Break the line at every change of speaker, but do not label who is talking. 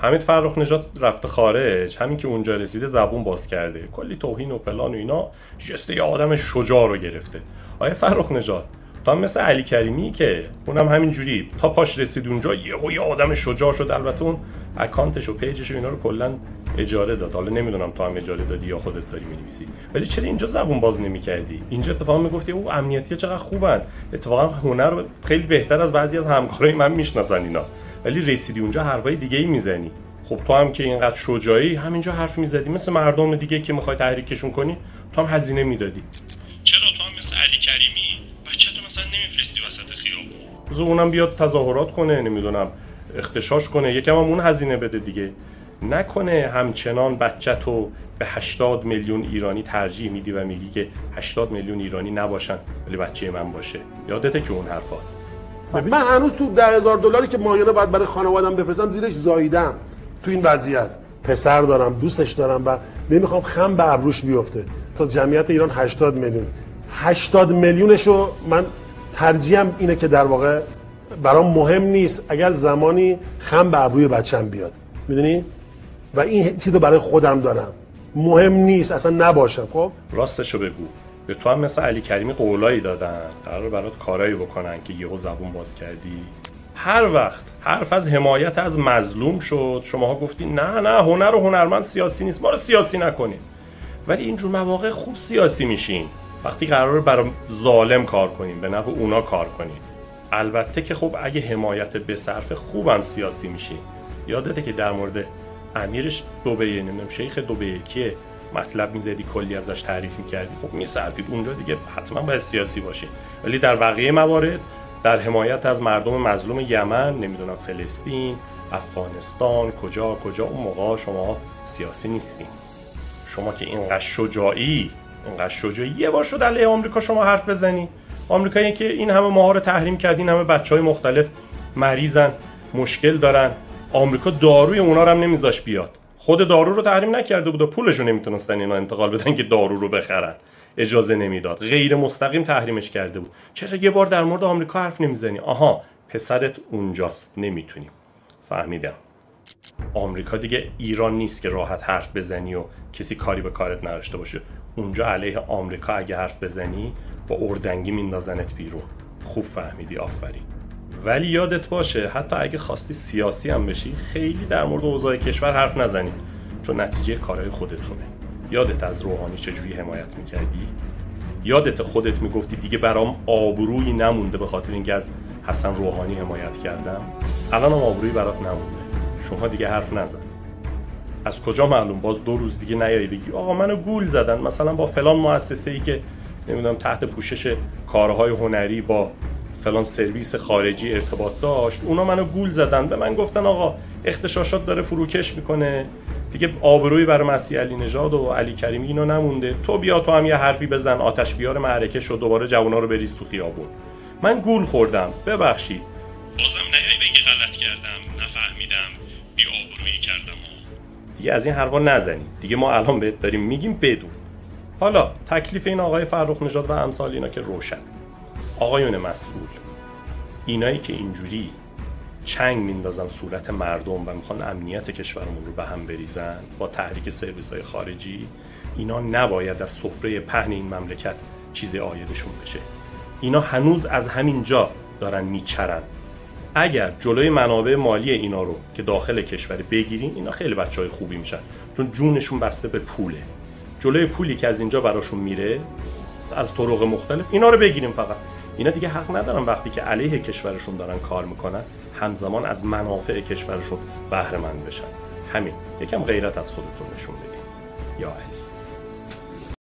حمید فرخ نژاد رفته خارج، همین که اونجا رسیده زبون باز کرده، کلی توهین و فلان و اینا، جست یه آدم شجاع رو گرفته. آیا فرخ نژاد تو هم مثل علی کریمی که اونم همین جوری تا پاش رسید اونجا یه آدم شجاع شد، البته اون اکانتش و پیجش و اینا رو کلا اجاره داد. حالا نمیدونم تو هم اجاره دادی یا خودت داری می‌نویسی، ولی چرا اینجا زبون باز نمی‌کردی؟ اینجا اتفاقا میگفتی او امنیتی چقدر خوبن، اتفاقا هنر رو خیلی بهتر از بعضی از همکارای من میشناسن اینا، ولی رسیدی اونجا حرفای دیگه‌ای میزنی. خب تو هم که اینقدر شجاعی همینجا حرف میزدی مثل مردم دیگه که میخوای تحریکشون کنی، تو هم هزینه میدادی. چرا تو هم مثل علی کریمی بچه‌تو مثلا نمیفرستی وسط خیابون؟ بذار اونم بیاد تظاهرات کنه، نمیدونم اختشاش کنه، یکم هم اون هزینه بده دیگه. نکنه همچنان بچه‌تو به 80 میلیون ایرانی ترجیح میدی و میگی که 80 میلیون ایرانی نباشن ولی بچه من باشه. یادته که اون حرفات.
من هنوز تو $10,000 که ماهیانه باید برای خانواده‌ام بفرستم زیرش زاییدم. تو این وضعیت پسر دارم، دوستش دارم و نمیخوام خم به ابروش بیفته. تا جمعیت ایران 80 میلیون، 80 میلیونشو من ترجیحم اینه که در واقع برام مهم نیست اگر زمانی خم به ابروی بچه‌م بیاد، میدونی؟ و این چیزو برای خودم دارم، مهم نیست اصلا نباشم. خب
راستشو بگو، به تو هم مثل علی کریمی قولایی دادن قرار برات کارایی بکنن که یهو زبون باز کردی؟ هر وقت حرف از حمایت از مظلوم شد شماها گفتی نه هنر و هنرمند سیاسی نیست، ما رو سیاسی نکنید. ولی اینجور مواقع خوب سیاسی میشین وقتی قراره برای ظالم کار کنیم، به نفع اونا کار کنیم. البته که خب اگه حمایت به صرف خوبم سیاسی میشین. یادته که در مورد امیرش دبی، نمیدونم شیخ دبی که مطلب میزدی کلی ازش تعریف میکردی، خب میصرفید اونجا دیگه حتما باید سیاسی باشین. ولی در بقیه موارد در حمایت از مردم مظلوم یمن، نمیدونم فلسطین، افغانستان، کجا اون موقع شما سیاسی نیستین. شما که اینقدر شجاعی یه بار شد علیه آمریکا شما حرف بزنی؟ آمریکایی که این همه ماها رو تحریم کرد، این همه بچهای مختلف مریضن، مشکل دارن، آمریکا داروی اونا رو هم نمیذاش بیاد. خود دارو رو تحریم نکرده بود و پولشو نمیتونستن اینا انتقال بدن که دارو رو بخرن، اجازه نمیداد، غیر مستقیم تحریمش کرده بود. چرا یه بار در مورد آمریکا حرف نمیزنی؟ آها پسرت اونجاست، نمیتونیم. فهمیدم. آمریکا دیگه ایران نیست که راحت حرف بزنی و کسی کاری به کارت نداشته باشه. اونجا علیه آمریکا اگه حرف بزنی با اردنگی میندازنت بیرون. خوب فهمیدی، آفرین. ولی یادت باشه حتی اگه خواستی سیاسی هم بشی خیلی در مورد اوضاع کشور حرف نزنی، چون نتیجه کارهای خودتونه. یادت از روحانی چجوری حمایت میکردی؟ یادت خودت میگفتی دیگه برام آبرویی نمونده به خاطر اینکه از حسن روحانی حمایت کردم؟ الان هم آبرویی برات نمونده. شما دیگه حرف نزن. از کجا معلوم باز 2 روز دیگه نیایی بگی آقا منو گول زدن، مثلا با فلان مؤسسه‌ای که نمیدونم تحت پوشش کارهای هنری با فلان سرویس خارجی ارتباط داشت، اونا منو گول زدن، به من گفتن آقا اغتشاشات داره فروکش میکنه دیگه، آبرویی برای مسیح علی نژاد و علی کریمی اینا نمونده، تو بیا تو هم یه حرفی بزن، آتش بیار معرکه شو، دوباره جوونا رو بریز تو خیابون. من گول خوردم، ببخشید. بازم نیای بگی غلط کردم، نفهمیدم، بی آبرویی کردم. دیگه از این حرفا نزنی. دیگه ما الان بهت داریم میگیم بدون. حالا تکلیف این آقای فرخ نژاد و امثال اینا که روشن. آقایون مسئول، اینایی که اینجوری چنگ میندازن صورت مردم و میخوان امنیت کشورمون رو به هم بریزن با تحریک سرویس‌های خارجی، اینا نباید از سفره پهن این مملکت چیزی عایدشون بشه. اینا هنوز از همین جا دارن میچرن. اگر جلوی منابع مالی اینا رو که داخل کشور بگیرین، اینا خیلی بچهای خوبی میشن، چون جونشون بسته به پوله. جلوی پولی که از اینجا براشون میره از طرق مختلف اینا رو بگیریم. فقط اینا دیگه حق ندارن وقتی که علیه کشورشون دارن کار میکنن همزمان از منافع کشورشون بهره مند بشن. همین، یکم غیرت از خودتون نشون بدین. یا علی.